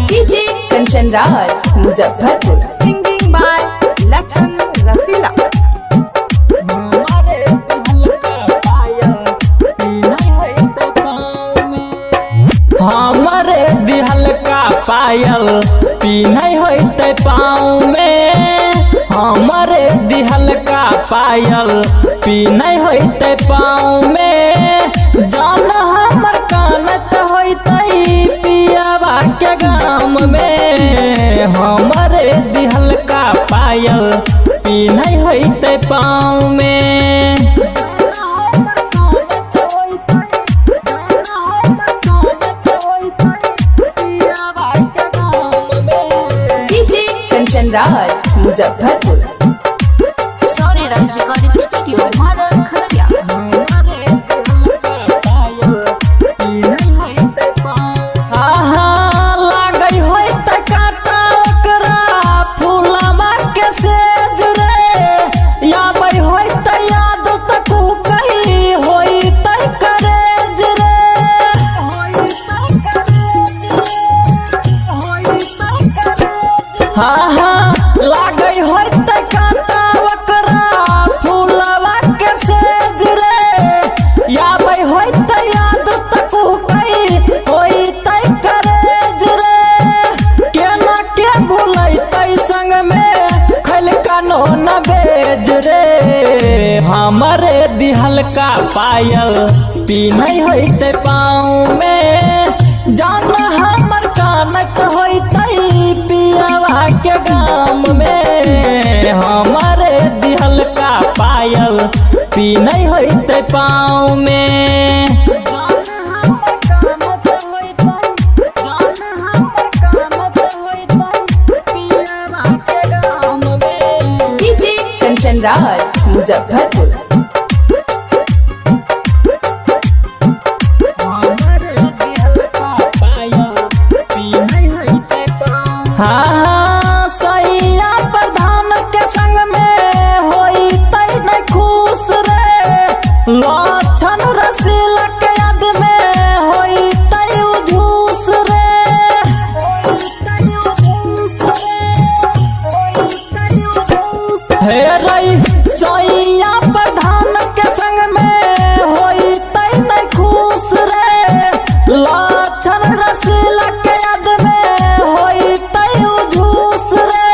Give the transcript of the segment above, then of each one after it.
DJ Kanchan Raj Muzaffarpur. Singing by Latan Rasila. हमारे दिहल का पायल पीनै होते पाँव में। हमारे दिहल का पायल पीनै होते पाँव में। जान हमर कानत होते पियावा के गाम में। हमारे दिहल का पायल पीनै होते पाँव में। DJ Kanchan Raj Muzaffarpur. Sorry Raj Recording Studio, Mother Khaladia. लागई होई त काटा ओकरा फूलवा के सेज रे। याबै होई त याद तक कही होई त करेज रे। लागई होई त काटा ओकरा फूलवा के सेज रे। याबै होई त याद तक कही होई त करेज रे। केना के भूलै तै संग में खल कानो न बेज रे। हमारे दिहल का पायल पीनै होते पाँव में। जान हमर कानक होते पियावा के गाम में। हमारे दिहल का पायल पीनै होते पाँव में। डीजे कंचन राज मुजफ्फरपुर। सैया प्रधान के संग में होई तै न खुश रे। लक्षण रसील के याद में होई तै उझूस रे। हे रई सैया प्रधान के संग में होई तै न खुश रे। लक्षण रसील के याद में होई तै उझूस रे।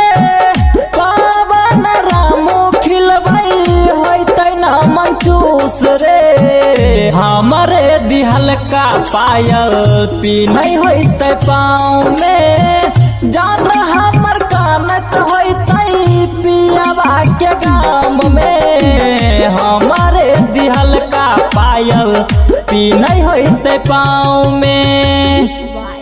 पावन रामू खिलबई होई तै न मंचूस रे। हमारे दिहल का पायल पीनै होते पाँव में। जान हमर कानक होते पियावा के गाम में। हमारे दिहल का पायल पीनै होते पाँव में।